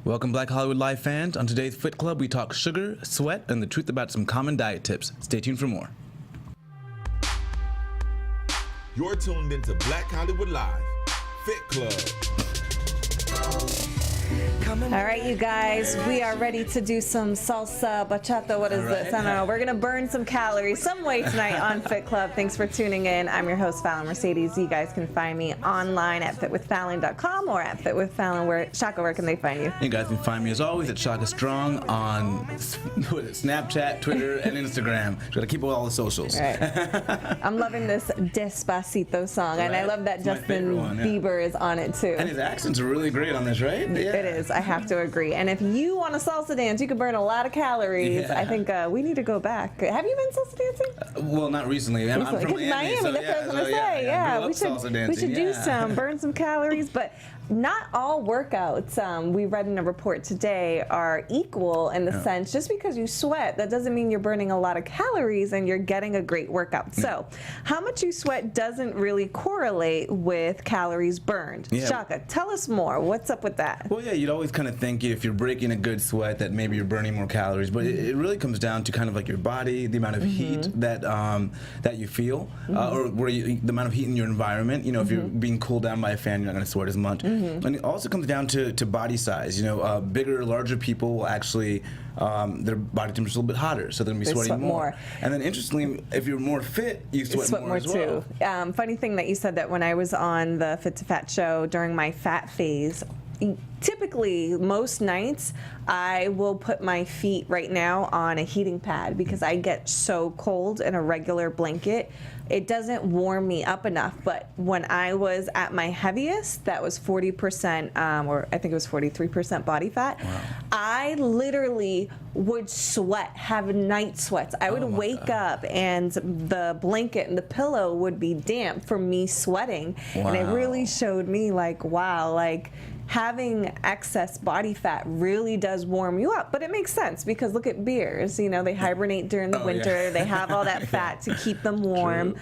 Welcome, Black Hollywood Live fans. On today's Fit Club, we talk sugar, sweat, and the truth about some common diet tips. Stay tuned for more. You're tuned into Black Hollywood Live, Fit Club. All right, you guys, we are ready to do some salsa, bachata, what is this? I don't know. We're going to burn some calories some way tonight on Fit Club. Thanks for tuning in. I'm your host, Fallon Mercedes. You guys can find me online at fitwithfallon.com or at fitwithfallon. Shaka, where can they find you? You guys can find me, as always, at Shaka Strong on Snapchat, Twitter, and Instagram. Got to keep all the socials. All right. I'm loving this Despacito song, and I love that Justin Bieber is on it, too. And his accents are really great on this, right? Yeah. It is. I have to agree. And if you want to salsa dance, you can burn a lot of calories. Yeah. I think we need to go back. Have you been salsa dancing? Well, not recently. I'm from Miami. So that's what I was going to say. Yeah, we should do some, burn some calories. But not all workouts, we read in a report today, are equal in the sense, just because you sweat, that doesn't mean you're burning a lot of calories and you're getting a great workout. So how much you sweat doesn't really correlate with calories burned. Shaka, tell us more. What's up with that? Well, yeah, you'd always kind of think if you're breaking a good sweat that maybe you're burning more calories, but it really comes down to kind of like your body, the amount of heat that that you feel, or the amount of heat in your environment. You know, if you're being cooled down by a fan, you're not going to sweat as much. And it also comes down to body size. You know, bigger, larger people will actually, their body temperature is a little bit hotter, so they're going to be sweating more. And then interestingly, if you're more fit, you sweat more as well. Too. Funny thing that you said that when I was on the Fit to Fat show during my fat phase, typically most nights I will put my feet right now on a heating pad because I get so cold in a regular blanket. It doesn't warm me up enough. But when I was at my heaviest, that was 40%, or I think it was 43% body fat. Wow. I literally would sweat, have night sweats. I would wake up and the blanket and the pillow would be damp from me sweating. Wow. And it really showed me like, wow, like having excess body fat really does warm you up. But it makes sense because look at bears, you know, they hibernate during the winter. Yeah. They have all that fat to keep them warm.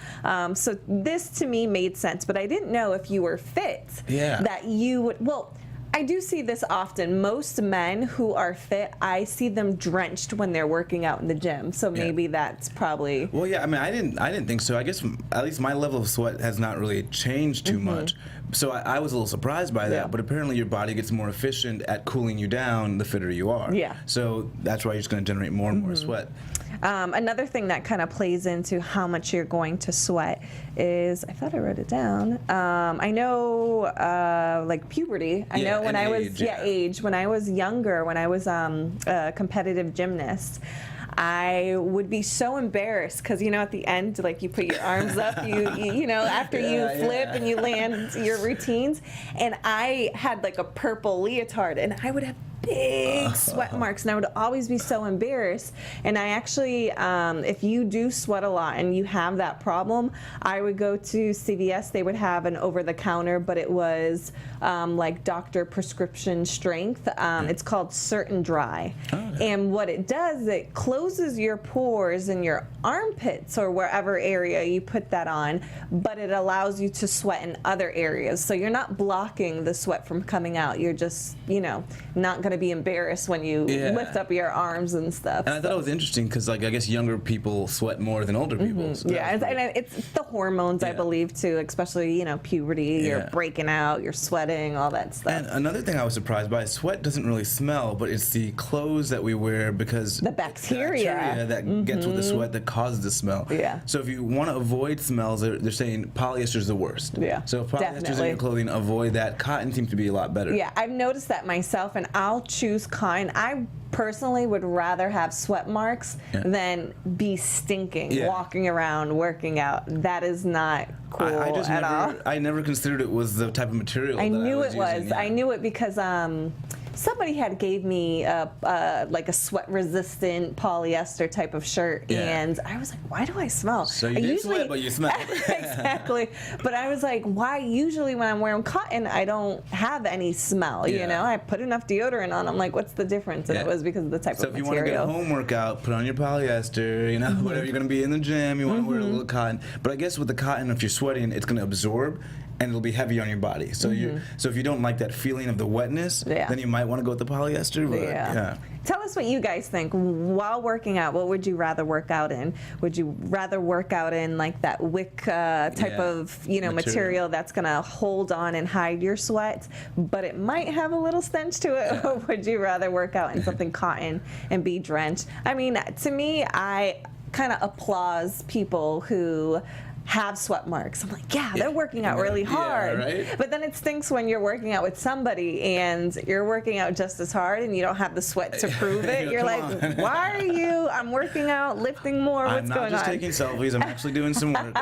So this to me made sense, but I didn't know if you were fit that you would, well, I do see this often. Most men who are fit, I see them drenched when they're working out in the gym. So maybe that's probably. Well, yeah. I mean, I didn't think so. I guess at least my level of sweat has not really changed too much. So I was a little surprised by that. But apparently, your body gets more efficient at cooling you down the fitter you are. Yeah. So that's why you're just going to generate more and more sweat. Another thing that kind of plays into how much you're going to sweat is, I thought I wrote it down. I know, like puberty. I know when I was age. When I was younger, when I was a competitive gymnast, I would be so embarrassed because, you know, at the end, like you put your arms up, you know, after you flip and you land your routines, and I had like a purple leotard, and I would have big sweat marks, and I would always be so embarrassed. And I actually, if you do sweat a lot and you have that problem, I would go to CVS. They would have an over-the-counter, but it was like doctor prescription strength. It's called Certain Dry. And what it does, it closes your pores in your armpits or wherever area you put that on, but it allows you to sweat in other areas. So you're not blocking the sweat from coming out. You're just, you know, not going to be embarrassed when you lift up your arms and stuff. And I thought it was interesting because, like, I guess younger people sweat more than older people. So and it's the hormones, I believe, too, especially, you know, puberty. You're breaking out, you're sweating, all that stuff. And another thing I was surprised by, sweat doesn't really smell, but it's the clothes that we wear because the bacteria that gets with the sweat that causes the smell. So if you want to avoid smells, they're saying polyester is the worst. So if polyester is in your clothing, avoid that. Cotton seems to be a lot better. I've noticed that myself, and I'll choose cotton. I personally would rather have sweat marks than be stinking walking around working out. That is not cool at all. I never considered it was the type of material I that knew I was it was. using, I knew it because somebody had gave me like a sweat-resistant polyester type of shirt, and I was like, why do I smell? So you did sweat, but you smell. Exactly. But I was like, why? Usually when I'm wearing cotton, I don't have any smell, you know? I put enough deodorant on. I'm like, what's the difference? And it was because of the type of material. So if you want to get a home workout, put on your polyester, you know, whatever you're going to be in the gym, you want to wear a little cotton. But I guess with the cotton, if you're sweating, it's going to absorb. and it'll be heavy on your body. So so if you don't like that feeling of the wetness, then you might want to go with the polyester. But, yeah. Tell us what you guys think. While working out, what would you rather work out in? Would you rather work out in like that wick type of material that's gonna hold on and hide your sweat, but it might have a little stench to it? Or would you rather work out in something cotton and be drenched? I mean, to me, I kind of applaud people who have sweat marks. I'm like, they're working out really hard. Right? But then it stinks when you're working out with somebody and you're working out just as hard and you don't have the sweat to prove it. You're like, why are you? I'm working out, lifting more. What's going on? I'm not just taking selfies. I'm actually doing some work.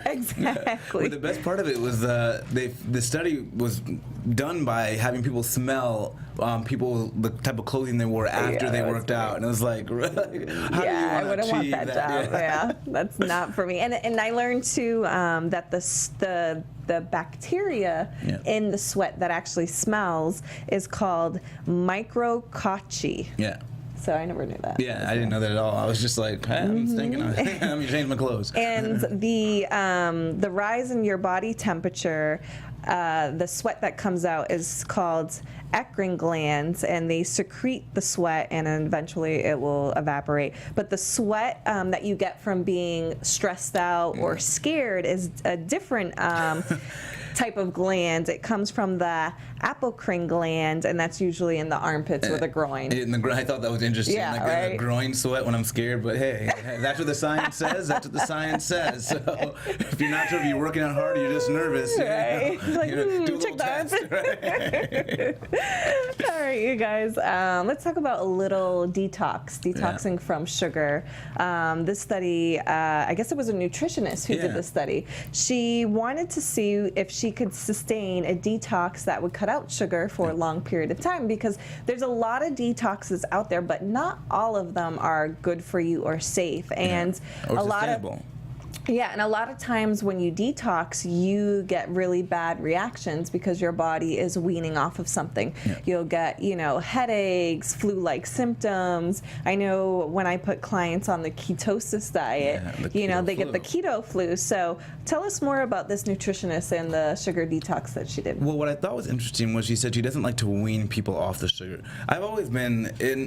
Exactly. But the best part of it was the study was done by having people smell the type of clothing they wore after they worked out, and it was like, how do you I wouldn't want that job. Yeah, that's not for me. And I learned too that the bacteria in the sweat that actually smells is called micrococci. Yeah. So I never knew that. Yeah, I didn't know that at all. I was just like, hey, I'm stinking. Let me change my clothes. And the rise in your body temperature, the sweat that comes out is called eccrine glands, and they secrete the sweat, and then eventually it will evaporate. But the sweat that you get from being stressed out or scared is a different type of gland. It comes from the apocrine gland, and that's usually in the armpits or the groin. I thought that was interesting. Yeah, like a groin sweat when I'm scared, but hey, that's what the science says. That's what the science says. So if you're not sure if you're working out hard or you're just nervous, right? Like, do a check little the test. Right? All right, you guys, let's talk about a little detoxing from sugar. This study, I guess it was a nutritionist who did this study. She wanted to see if she could sustain a detox that would cut out sugar for a long period of time, because there's a lot of detoxes out there, but not all of them are good for you or safe. And or a lot of and a lot of times when you detox, you get really bad reactions because your body is weaning off of something. You'll get, headaches, flu-like symptoms. I know when I put clients on the ketosis diet, they get the keto flu. So tell us more about this nutritionist and the sugar detox that she did. Well, what I thought was interesting was she said she doesn't like to wean people off the sugar. I've always been,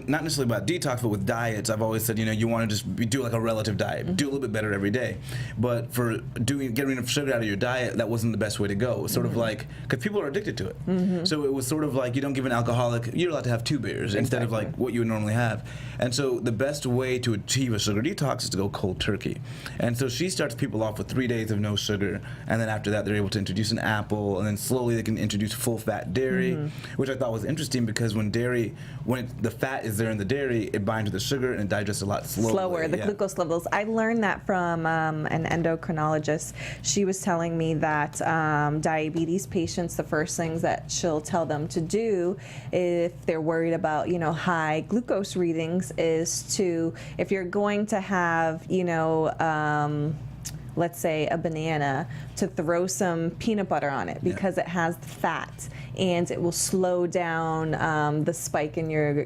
not necessarily about detox, but with diets, I've always said, you want to just do like a relative diet, do a little bit better every day. But for getting rid of sugar out of your diet, that wasn't the best way to go. It was sort of like, because people are addicted to it. So it was sort of like, you don't give an alcoholic, you're allowed to have 2 beers instead of like what you would normally have. And so the best way to achieve a sugar detox is to go cold turkey. And so she starts people off with 3 days of no sugar, and then after that they're able to introduce an apple, and then slowly they can introduce full-fat dairy, which I thought was interesting because when the fat is there in the dairy, it binds to the sugar and it digests a lot slower. The glucose levels. I learned that from an endocrinologist. She was telling me that diabetes patients, the first things that she'll tell them to do if they're worried about, high glucose readings is to, if you're going to have, let's say a banana, to throw some peanut butter on it because it has the fat, and it will slow down the spike in your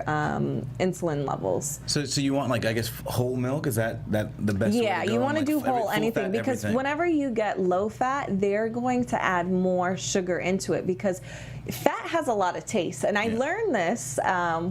insulin levels. So you want, like, I guess whole milk? Is that the best way to go? You want to do whole anything, because whenever you get low fat, they're going to add more sugar into it because fat has a lot of taste. And I learned this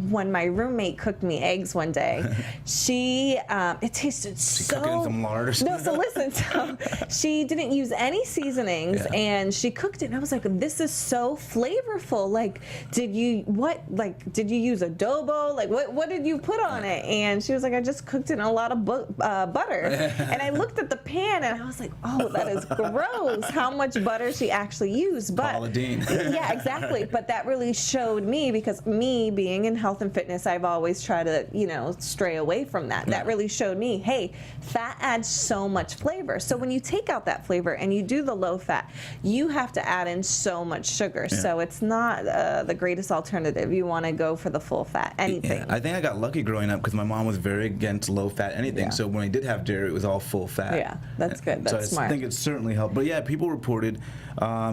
when my roommate cooked me eggs one day. It tasted so... Cook in some lard or something? No, so listen. So she didn't use any seasonings, and she cooked it, and I was like, this is so flavorful. Like, did you use adobo? Like, what did you put on it? And she was like, I just cooked it in a lot of butter. And I looked at the pan, and I was like, oh, that is gross, how much butter she actually used. But Paula Deen. Yeah, exactly. But that really showed me, because me being in health and fitness, I've always tried to, stray away from that. That really showed me, hey, fat adds so much flavor. So when you take out that flavor and you do the low fat, you have to add in so much sugar. So it's not the greatest alternative. You want to go for the full fat anything. Yeah, I think I got lucky growing up because my mom was very against low fat anything. So when I did have dairy, it was all full fat. Yeah, that's good. That's smart. I think it certainly helped. But yeah, people reported,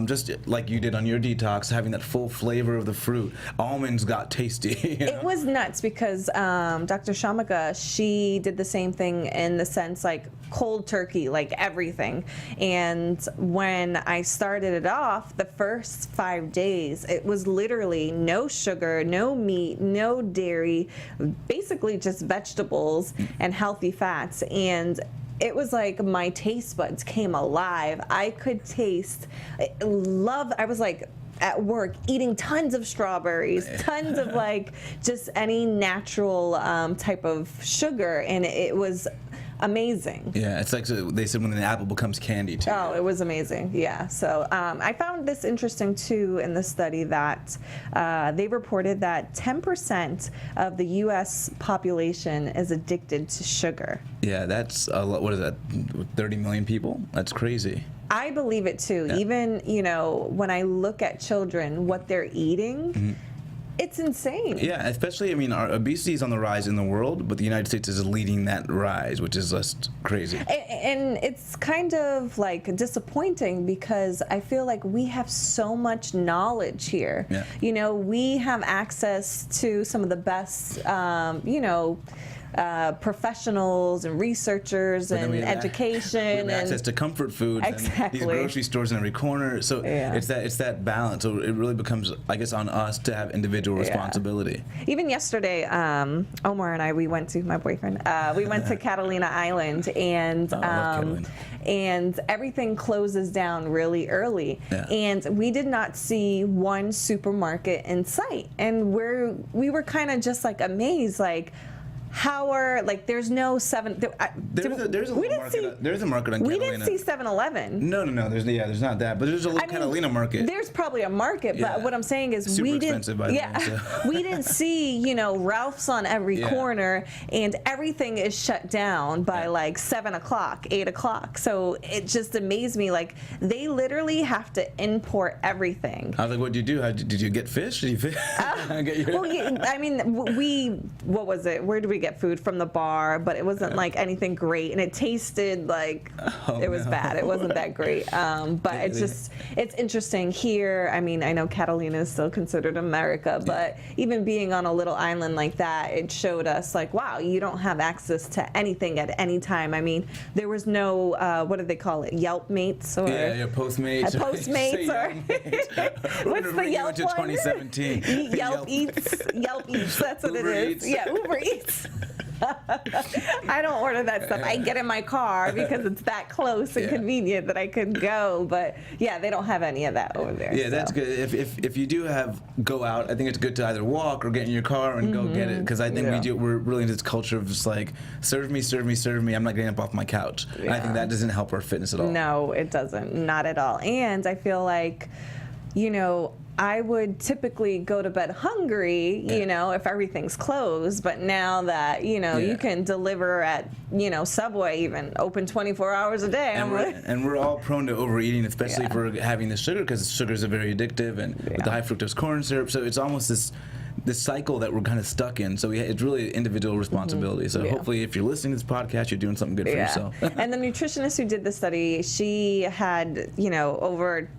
just like you did on your detox, having that full flavor of the fruit. Almonds got tasty. It was nuts because Dr. Shaka, she did the same thing in the sense, like, cold turkey, like everything. And when I started it off, the first 5 days, it was literally no sugar, no meat, no dairy, basically just vegetables and healthy fats. And it was like my taste buds came alive. I could taste, I was like at work eating tons of strawberries, tons of like just any natural type of sugar, and it was amazing. Yeah, it's like they said when the apple becomes candy too. Oh, it was amazing. Yeah. So I found this interesting too in the study that they reported that 10% of the U.S. population is addicted to sugar. Yeah, that's a lot. What is that? 30 million people? That's crazy. I believe it too. Yeah. Even, you know, when I look at children, what they're eating, it's insane. Yeah, especially, I mean, our obesity is on the rise in the world, but the United States is leading that rise, which is just crazy. And it's kind of like disappointing because I feel like we have so much knowledge here. Yeah. You know, we have access to some of the best, you know, professionals and researchers and education and access to comfort foods and these grocery stores in every corner. So it's that balance. So it really becomes, I guess, on us to have individual responsibility. Even yesterday, Omar and I, we went to, my boyfriend, we went to Catalina Island, and and everything closes down really early. Yeah. And we did not see one supermarket in sight. And we were kind of just like amazed, like, how are, like, there's no there's a market on Catalina. We didn't see 7-Eleven. No, there's not that, but there's a little Catalina market. There's probably a market, but what I'm saying is we didn't. We didn't see, you know, Ralph's on every corner, and everything is shut down by like 7 o'clock, 8 o'clock. So it just amazed me, like they literally have to import everything. I was like, what did you do? Did you get fish? Did you fish? I mean, what was it? Where did we get food from the bar? But it wasn't like anything great, and it tasted like it was bad. It wasn't that great. But it's interesting here. I mean, I know Catalina is still considered America, but even being on a little island like that, it showed us like, wow, you don't have access to anything at any time. I mean, there was no what do they call it? Yelp mates or Postmates. Postmates or what's the Yelp one? 2017. Yelp Eats. Yelp Eats. That's what Uber it is. Eats. Yeah, Uber Eats. I don't order that stuff. I get in my car because it's that close and convenient that I could go. But yeah, they don't have any of that over there. Yeah, that's good. If you do go out, I think it's good to either walk or get in your car and go get it, because I think we're really into this culture of just like serve me. I'm not getting up off my couch. Yeah. And I think that doesn't help our fitness at all. No, it doesn't. Not at all. And I feel like, you know, I would typically go to bed hungry, you know, if everything's closed. But now that, you know, you can deliver at, you know, Subway, even open 24 hours a day. And we're all prone to overeating, especially for having the sugar, because sugars are very addictive, and with the high fructose corn syrup. So it's almost this cycle that we're kind of stuck in. So it's really individual responsibility. So hopefully if you're listening to this podcast, you're doing something good for yourself. And the nutritionist who did the study, she had, you know, over,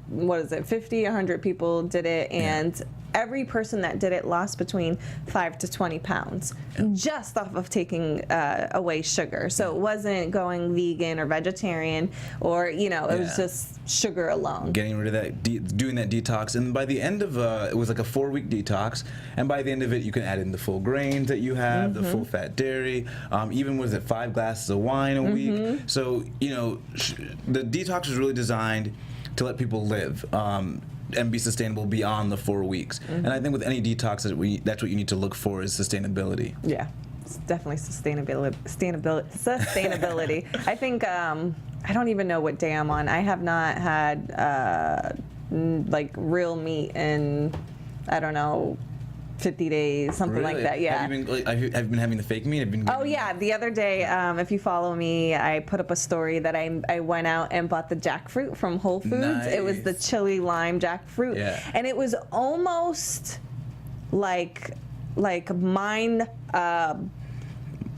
50, 100 people did it, and every person that did it lost between 5 to 20 pounds just off of taking away sugar. So it wasn't going vegan or vegetarian or, you know, it was just sugar alone. Getting rid of that, doing that detox. And by the end of, it was like a 4-week detox. And by the end of it, you can add in the full grains that you have, the full fat dairy, even 5 glasses of wine a week. So, you know, the detox was really designed to let people live. And be sustainable beyond the 4 weeks. And I think with any detox, that's what you need to look for, is sustainability. Yeah, it's definitely sustainability. I think, I don't even know what day I'm on. I have not had like real meat in, I don't know, 50 days, something like that. Yeah. Have you been having the fake meat? The other day, if you follow me, I put up a story that I went out and bought the jackfruit from Whole Foods. Nice. It was the chili lime jackfruit, and it was almost like mine.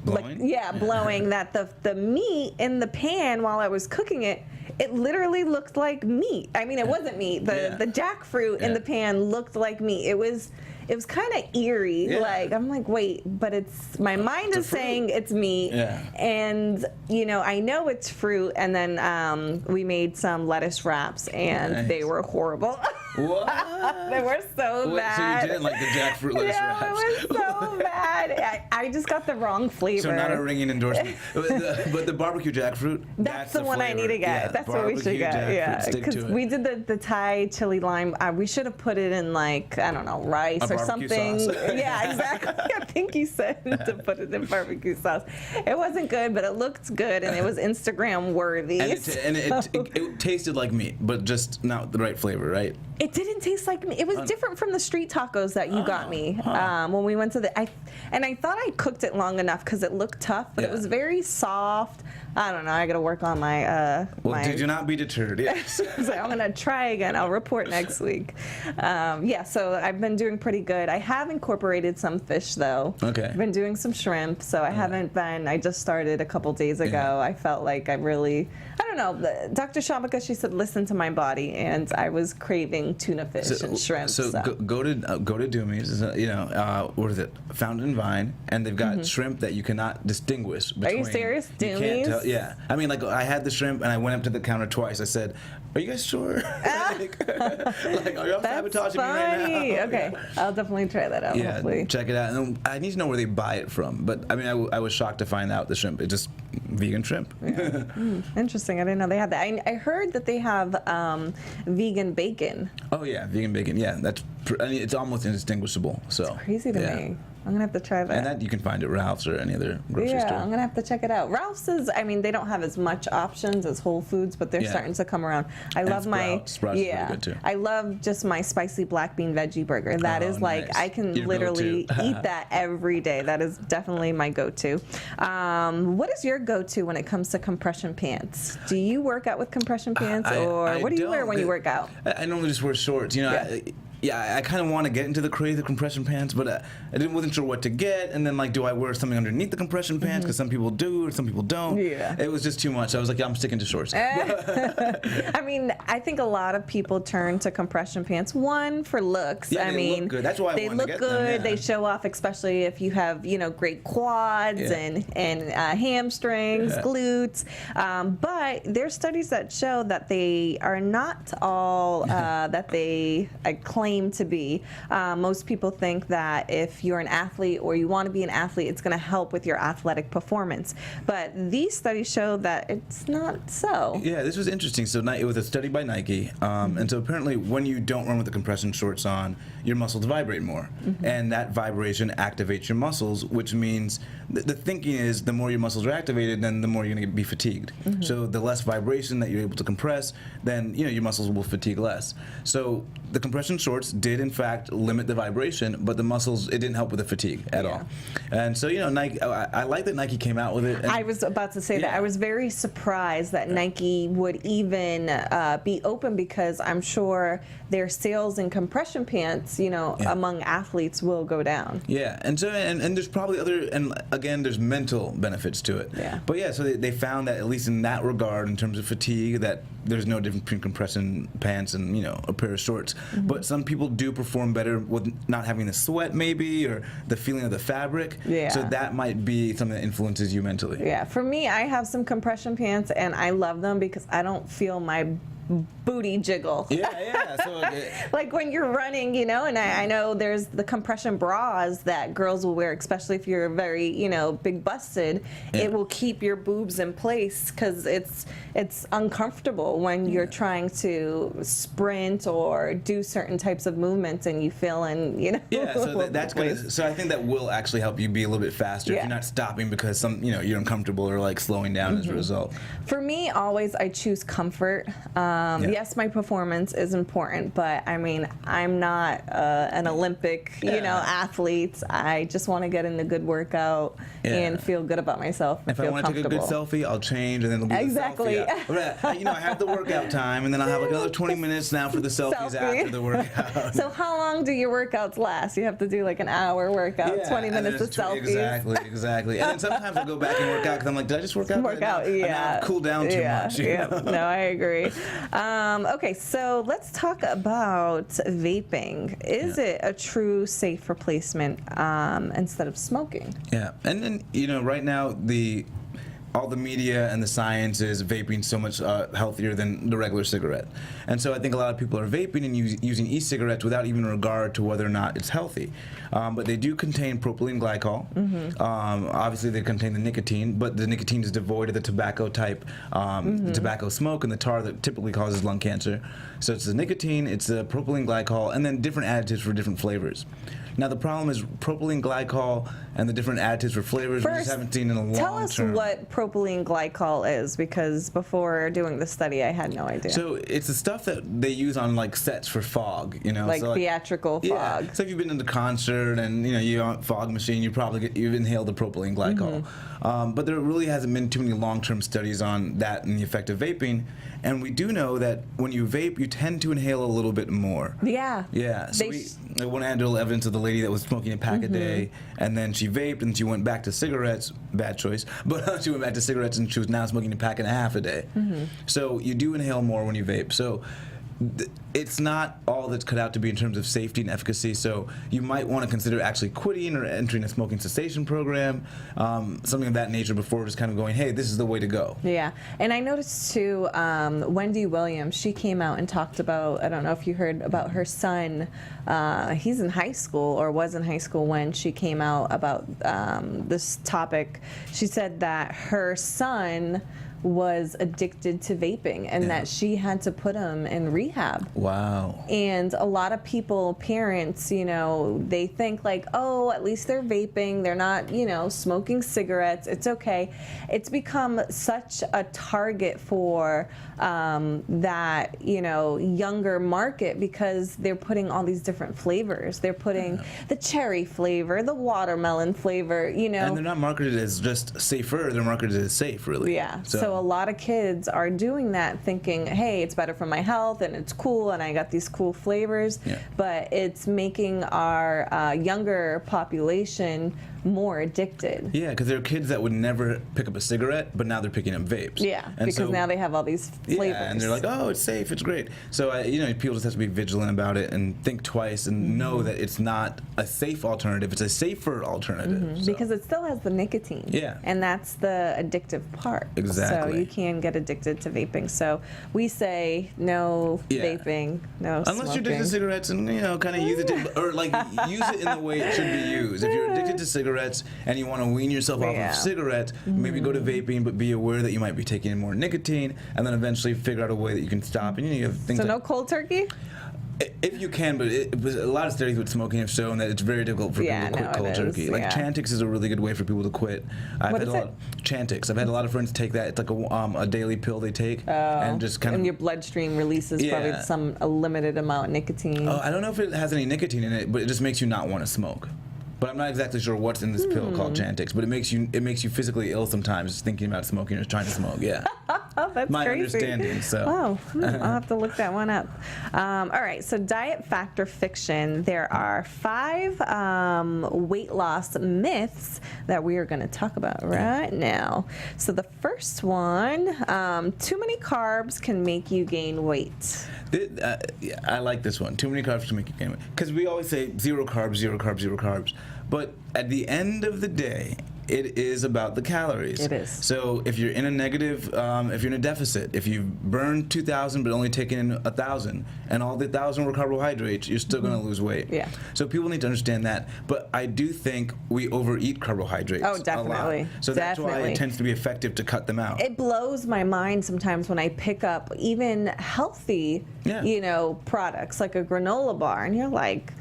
Blowing? Blowing that the meat in the pan while I was cooking it literally looked like meat. I mean, it wasn't meat. The jackfruit in the pan looked like meat. It was kind of eerie. Yeah. Like, I'm like, wait, but it's my mind is saying it's meat. Yeah. And, I know it's fruit. And then we made some lettuce wraps, and they were horrible. What? They were so bad. So you didn't like the jackfruit lettuce wraps? No, it was so bad. I just got the wrong flavor. So not a ringing endorsement. But the barbecue jackfruit, that's the one flavor. I need to get. Yeah, that's what we should get. Yeah, because we did the Thai chili lime. We should have put it in, like, I don't know, rice or something. Sauce. Yeah, exactly. I think you said to put it in barbecue sauce. It wasn't good, but it looked good, and it was Instagram worthy. And it tasted like meat, but just not the right flavor, right? It didn't taste like meat. It was different from the street tacos that you got me when we went to I thought I cooked it long enough because it looked tough, but it was very soft. I don't know. I got to work on my. Do not be deterred. Yes. So I'm gonna try again. I'll report next week. So I've been doing pretty good. I have incorporated some fish though. Okay. I've been doing some shrimp, so I haven't been. I just started a couple days ago. Yeah. I felt like I don't know. Dr. Shaka, she said, listen to my body, and I was craving tuna fish and shrimp. So go to Doomy's. What is it? Fountain and Vine, and they've got shrimp that you cannot distinguish between. Are you serious? You can't tell. Yeah. I mean, like, I had the shrimp, and I went up to the counter twice. I said, "Are you guys sure? like, are y'all sabotaging me right now?" Okay, I'll definitely try that out. Yeah, hopefully. check it out. And I need to know where they buy it from. But I mean, I was shocked to find out the shrimp. It's just vegan shrimp. Yeah. Interesting. I didn't know they had that. I heard that they have vegan bacon. Oh yeah, vegan bacon. Yeah, it's almost indistinguishable. So It's crazy to me. I'm gonna have to try that. And that you can find at Ralph's or any other grocery store. Yeah, I'm gonna have to check it out. Ralph's is, they don't have as much options as Whole Foods, but they're starting to come around. I love Sprouts is pretty good too. I love just my spicy black bean veggie burger. That is like, nice. I can literally eat that every day. That is definitely my go-to. What is your go-to when it comes to compression pants? Do you work out with compression pants, or what do you wear when you work out? I normally just wear shorts. I kind of want to get into the craze of compression pants, but I wasn't sure what to get. And then, like, do I wear something underneath the compression pants? Because some people do, or some people don't. Yeah. It was just too much. I was like, I'm sticking to shorts. I mean, I think a lot of people turn to compression pants, one, for looks. Yeah, they look good. That's why I wanted to get them. They look good. Yeah. They show off, especially if you have, great quads and hamstrings, glutes. But there's studies that show that they are not all that they claim to be. Most people think that if you're an athlete or you want to be an athlete, it's going to help with your athletic performance. But these studies show that it's not so. Yeah, this was interesting. So it was a study by Nike. And so apparently when you don't run with the compression shorts on, your muscles vibrate more. And that vibration activates your muscles, which means the thinking is the more your muscles are activated, then the more you're going to be fatigued. So the less vibration that you're able to compress, then your muscles will fatigue less. So the compression shorts did in fact limit the vibration, but the muscles, it didn't help with the fatigue at all. And so Nike, I like that Nike came out with it. I was about to say that. I was very surprised that Nike would even be open, because I'm sure their sales in compression pants, among athletes will go down. Yeah, and so and there's probably and again there's mental benefits to it. Yeah. But yeah, so they found that at least in that regard, in terms of fatigue, that there's no difference between compression pants and a pair of shorts. But some people do perform better with not having the sweat, maybe, or the feeling of the fabric. Yeah. So that might be something that influences you mentally. Yeah. For me, I have some compression pants, and I love them because I don't feel my booty jiggle. Yeah. So, like when you're running, and I know there's the compression bras that girls will wear, especially if you're very, big busted. It will keep your boobs in place because it's uncomfortable when you're trying to sprint or do certain types of movements and you feel in, Yeah, so that's good. So I think that will actually help you be a little bit faster if you're not stopping because you're uncomfortable or like slowing down as a result. For me, always I choose comfort. Yes, my performance is important, but I mean, I'm not an Olympic, athlete. I just want to get in a good workout and feel good about myself and if feel I want to take a good selfie, I'll change, and then it'll be exactly. the selfie. I have the workout time, and then I'll have like another 20 minutes now for the selfies after the workout. So how long do your workouts last? You have to do like an hour workout, 20 minutes of selfies. Exactly. And then sometimes I'll go back and work out because I'm like, did I just work out? Yeah. Cool down too much. No, I agree. Okay, so let's talk about vaping. Is it a true safe replacement instead of smoking? Yeah, and then right now all the media and the science is vaping so much healthier than the regular cigarette. And so I think a lot of people are vaping and using e-cigarettes without even regard to whether or not it's healthy. But they do contain propylene glycol. Obviously, they contain the nicotine, but the nicotine is devoid of the tobacco type, the tobacco smoke and the tar that typically causes lung cancer. So it's the nicotine, it's the propylene glycol, and then different additives for different flavors. Now, the problem is propylene glycol and the different additives for flavors we just haven't seen in a long time. Tell us what propylene glycol is, because before doing the study, I had no idea. So it's the stuff that they use on like sets for fog, Like so, theatrical fog. Yeah. So if you've been in the concert and you're on a fog machine, you've inhaled the propylene glycol. But there really hasn't been too many long-term studies on that and the effect of vaping. And we do know that when you vape, you tend to inhale a little bit more. Yeah. Yeah. So one anecdotal evidence of the lady that was smoking a pack a day, and then she vaped, and she went back to cigarettes. Bad choice. But she went back to cigarettes, and she was now smoking a pack and a half a day. So you do inhale more when you vape. So it's not all that's cut out to be in terms of safety and efficacy, so you might want to consider actually quitting or entering a smoking cessation program, something of that nature, before just kind of going, hey, this is the way to go. Yeah, and I noticed too, Wendy Williams, she came out and talked about, I don't know if you heard about her son, he's in high school or was in high school when she came out about this topic. She said that her son was addicted to vaping and that she had to put him in rehab. Wow. And a lot of people, parents, they think like, oh, at least they're vaping, they're not, smoking cigarettes, it's okay. It's become such a target for that, younger market, because they're putting all these different flavors. They're putting the cherry flavor, the watermelon flavor, And they're not marketed as just safer, they're marketed as safe, really. Yeah. So a lot of kids are doing that thinking, hey, it's better for my health and it's cool and I got these cool flavors. Yeah. But it's making our younger population more addicted. Yeah, because there are kids that would never pick up a cigarette, but now they're picking up vapes. Yeah, and because now they have all these flavors. Yeah, and they're like, oh, it's safe, it's great. So, people just have to be vigilant about it and think twice and know that it's not a safe alternative, it's a safer alternative. So. Because it still has the nicotine. Yeah. And that's the addictive part. Exactly. So you can get addicted to vaping. So we say no vaping, no Unless smoking. you're addicted to cigarettes and, kind of use it or use it in the way it should be used. If you're addicted to cigarettes, and you want to wean yourself off of cigarettes, maybe go to vaping, but be aware that you might be taking in more nicotine, and then eventually figure out a way that you can stop. And you have things so no cold turkey? If you can, but a lot of studies with smoking have shown that it's very difficult for people to quit cold turkey. Like Chantix is a really good way for people to quit. What is it? Chantix. I've had a lot of friends take that. It's like a daily pill they take, and just kind of. And your bloodstream releases probably a limited amount of nicotine. Oh, I don't know if it has any nicotine in it, but it just makes you not want to smoke. But I'm not exactly sure what's in this pill called Chantix, but it makes you physically ill sometimes just thinking about smoking or trying to smoke. Yeah. That's my crazy. understanding. So. Oh, I'll have to look that one up. All right. So diet fact or fiction. There are 5 weight loss myths that we are going to talk about right now. So the first one: too many carbs can make you gain weight. I like this one. Too many carbs can make you gain weight. Because we always say 0 carbs, 0 carbs, 0 carbs. But at the end of the day, it is about the calories. It is. So if you're in a negative, if you're in a deficit, if you've burned 2,000 but only taken in 1,000, and all the 1,000 were carbohydrates, you're still going to lose weight. Yeah. So people need to understand that. But I do think we overeat carbohydrates. Oh, definitely. A lot. So that's why it tends to be effective to cut them out. It blows my mind sometimes when I pick up even healthy, products like a granola bar, and you're like,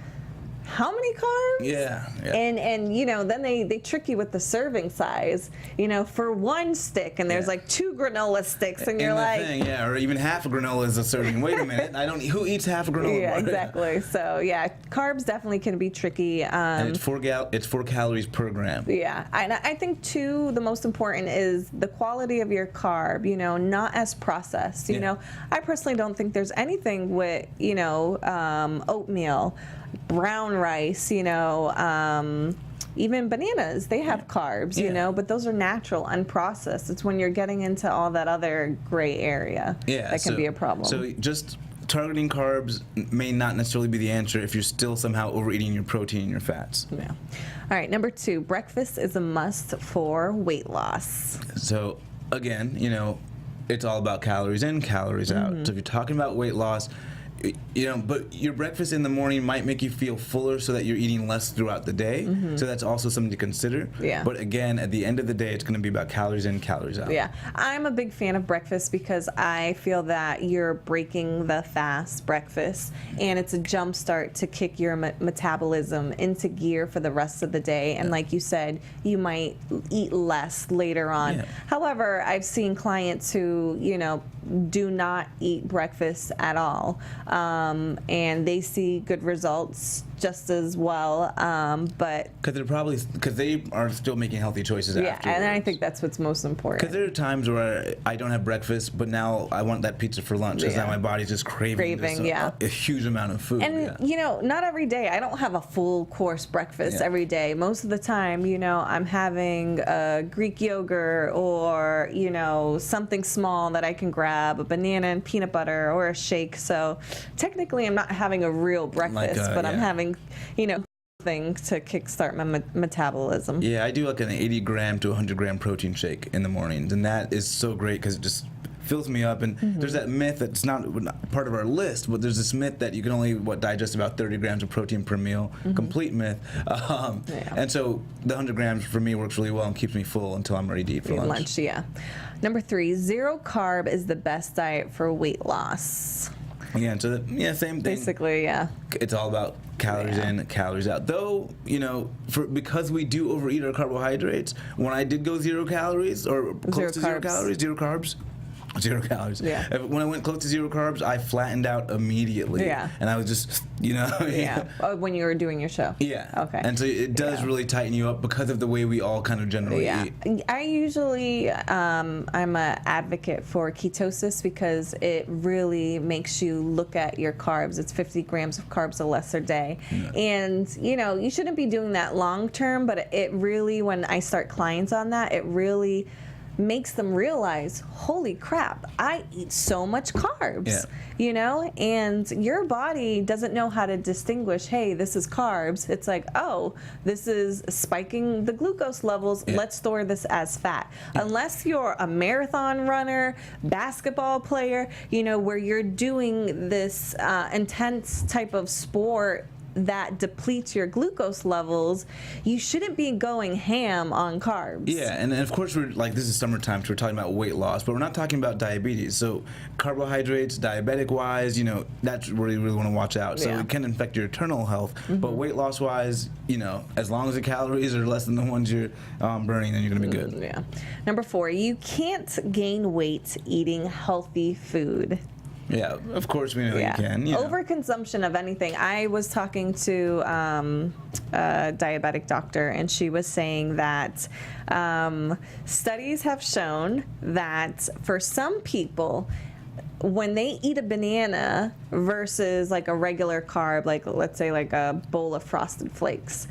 how many carbs? Yeah. And you know, then they trick you with the serving size, you know, for one stick, and there's like 2 granola sticks, and you're like, or even half a granola is a serving. Wait a minute, who eats half a granola yeah, bar? exactly. So yeah, carbs definitely can be tricky. And it's 4 calories per gram. Yeah, and I think too, the most important is the quality of your carb, you know, not as processed. You know, I personally don't think there's anything with, you know, oatmeal, brown rice, you know, even bananas, they have carbs, you know, but those are natural, unprocessed. It's when you're getting into all that other gray area that can be a problem. So just targeting carbs may not necessarily be the answer if you're still somehow overeating your protein and your fats. Yeah. All right, number 2, breakfast is a must for weight loss. So again, you know, it's all about calories in, calories out. So if you're talking about weight loss, you know, but your breakfast in the morning might make you feel fuller so that you're eating less throughout the day. So that's also something to consider. Yeah. But again, at the end of the day, it's going to be about calories in, calories out. Yeah. I'm a big fan of breakfast because I feel that you're breaking the fast breakfast, and it's a jump start to kick your metabolism into gear for the rest of the day. And like you said, you might eat less later on. Yeah. However, I've seen clients who, you know, do not eat breakfast at all. And they see good results just as well, but because they are still making healthy choices afterwards. And I think that's what's most important. Because there are times where I don't have breakfast, but now I want that pizza for lunch because now my body's just craving a huge amount of food. And you know, not every day. I don't have a full course breakfast every day. Most of the time, you know, I'm having a Greek yogurt or, you know, something small that I can grab, a banana and peanut butter or a shake. So technically I'm not having a real breakfast, but I'm having, you know, thing to kickstart my metabolism. Yeah, I do like an 80 gram to 100 gram protein shake in the mornings, and that is so great because it just fills me up. And there's that myth that's not part of our list, but there's this myth that you can only digest about 30 grams of protein per meal. Complete myth. And so the 100 grams for me works really well and keeps me full until I'm ready to eat for lunch. Number 3, 0 carb is the best diet for weight loss. Yeah, so same thing. Basically, It's all about calories in, calories out. Though, you know, because we do overeat our carbohydrates, when I did go 0 calories or close to 0 calories, 0 carbs, 0 calories. Yeah. When I went close to 0 carbs, I flattened out immediately. Yeah. And I was just, you know. Oh, when you were doing your show. Yeah. Okay. And so it does really tighten you up because of the way we all kind of generally eat. I usually, I'm an advocate for ketosis because it really makes you look at your carbs. It's 50 grams of carbs or less a day. And, you know, you shouldn't be doing that long term, but it really, when I start clients on that, it really makes them realize, holy crap, I eat so much carbs, you know, and your body doesn't know how to distinguish, hey, this is carbs. It's like, oh, this is spiking the glucose levels. Let's store this as fat. Unless you're a marathon runner, basketball player, you know, where you're doing this intense type of sport that depletes your glucose levels, you shouldn't be going ham on carbs. Yeah, and of course we're like, this is summertime, so we're talking about weight loss, but we're not talking about diabetes. So carbohydrates, diabetic-wise, you know, that's where you really want to watch out. So it can affect your internal health, but weight loss-wise, you know, as long as the calories are less than the ones you're burning, then you're going to be good. Number 4, you can't gain weight eating healthy food. Yeah, of course we know you can. You know. Overconsumption of anything. I was talking to a diabetic doctor, and she was saying that studies have shown that for some people, when they eat a banana versus like a regular carb, like let's say like a bowl of Frosted Flakes,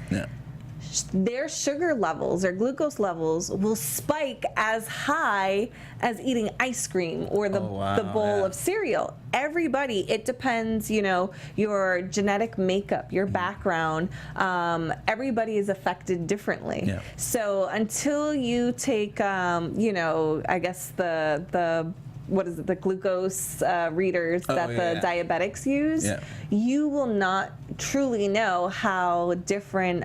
their sugar levels, their glucose levels will spike as high as eating ice cream or the bowl of cereal. Everybody, it depends, you know, your genetic makeup, your background, everybody is affected differently. So until you take, you know, I guess the what is it, the glucose readers that the diabetics use, you will not truly know how different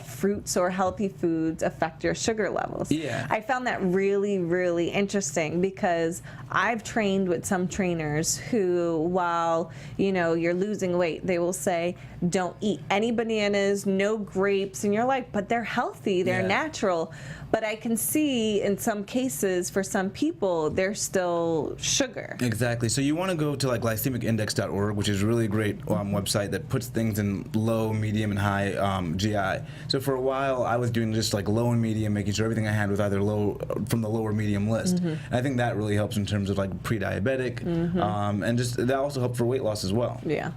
fruits or healthy foods affect your sugar levels. Yeah. I found that really, really interesting because I've trained with some trainers who, while, you know, you're losing weight, they will say, don't eat any bananas, no grapes, and you're like, but they're healthy, they're natural. But I can see in some cases, for some people, they're still sugar. Exactly. So you want to go to like glycemicindex.org, which is a really great website that puts things in low, medium, and high GI. So for a while, I was doing just like low and medium, making sure everything I had was either low from the low or medium list. And I think that really helps in terms of like pre-diabetic, and just that also helped for weight loss as well. Yeah.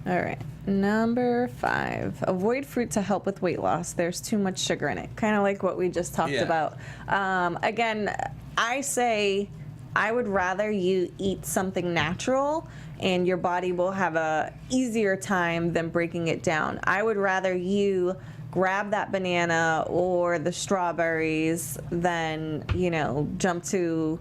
All right. Number 5, avoid fruit to help with weight loss. There's too much sugar in it. Kind of like what we just talked about. Again, I say I would rather you eat something natural and your body will have a easier time than breaking it down. I would rather you grab that banana or the strawberries than, you know, jump to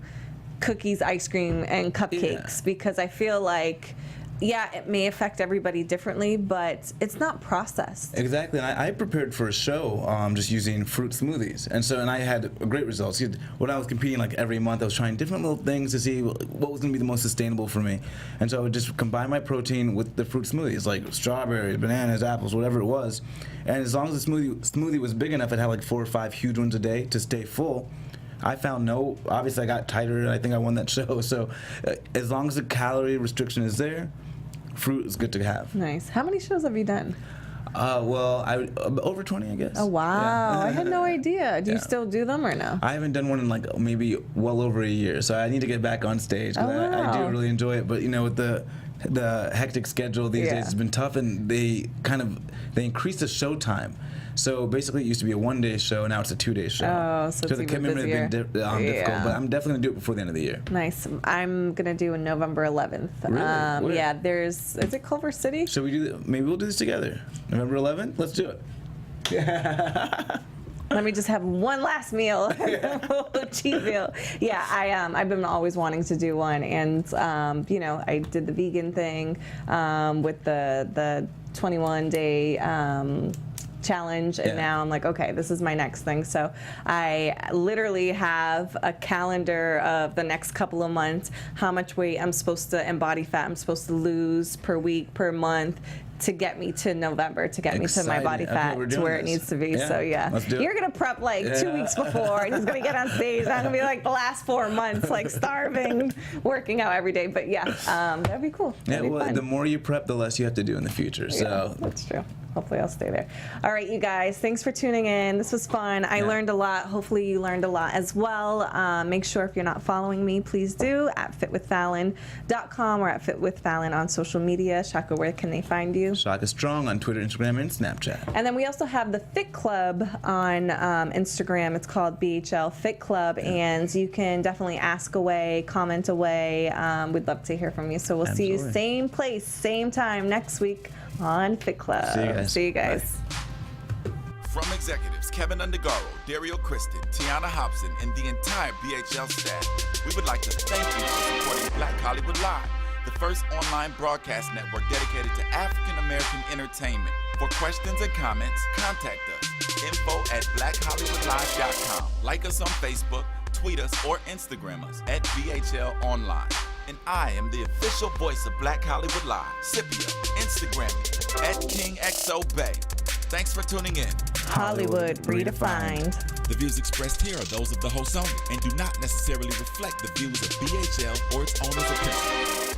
cookies, ice cream, and cupcakes, because I feel like, yeah, it may affect everybody differently, but it's not processed. Exactly. And I prepared for a show just using fruit smoothies. And I had great results. When I was competing like every month, I was trying different little things to see what was going to be the most sustainable for me. And so I would just combine my protein with the fruit smoothies, like strawberries, bananas, apples, whatever it was. And as long as the smoothie was big enough, I'd have like 4 or 5 huge ones a day to stay full. I found obviously I got tighter, and I think I won that show. So as long as the calorie restriction is there, fruit is good to have. Nice. How many shows have you done? Well, over 20, I guess. Oh, wow. Yeah. I had no idea. Do you still do them or no? I haven't done one in like maybe well over a year, so I need to get back on stage. I do really enjoy it, but you know, with the hectic schedule these days, it's been tough, and they increased the show time. So basically, it used to be a 1-day show, now it's a 2-day show. Oh, so it's the even commitment busier. has been difficult, but I'm definitely gonna do it before the end of the year. Nice. I'm gonna do it November 11th. Really? Yeah. Is it Culver City? Should we maybe we'll do this together. November 11th. Let's do it. Let me just have one last meal, cheat meal. Yeah, I've been always wanting to do one, and you know, I did the vegan thing with the 21-day challenge, and now I'm like, okay, this is my next thing. So I literally have a calendar of the next couple of months, how much weight I'm supposed to, and body fat I'm supposed to lose per week, per month, to get me to November, to get me to my body fat to where it needs to be. So you're gonna prep like 2 weeks before, and he's gonna get on stage. I'm gonna be like the last 4 months, like starving, working out every day. But that'd be cool. Yeah, well, the more you prep, the less you have to do in the future. So that's true. Hopefully I'll stay there. All right, you guys, thanks for tuning in. This was fun. I learned a lot. Hopefully you learned a lot as well. Make sure if you're not following me, please do, at fitwithfallon.com or at fitwithfallon on social media. Shaka, where can they find you? Shaka Strong on Twitter, Instagram, and Snapchat. And then we also have the Fit Club on Instagram. It's called BHL Fit Club, and you can definitely ask away, comment away. We'd love to hear from you. So we'll see you same place, same time next week on Fit Club. See you guys. From executives Keven Undergaro, Dario Kristen, Tiana Hobson, and the entire BHL staff, we would like to thank you for supporting Black Hollywood Live, the first online broadcast network dedicated to African American entertainment. For questions and comments, contact us. info@blackhollywoodlive.com. Like us on Facebook, tweet us, or Instagram us at BHL Online. And I am the official voice of Black Hollywood Live, Scipio, Instagram me at KingXOBay. Thanks for tuning in. Hollywood Redefined. The views expressed here are those of the host only and do not necessarily reflect the views of BHL or its owners or principals.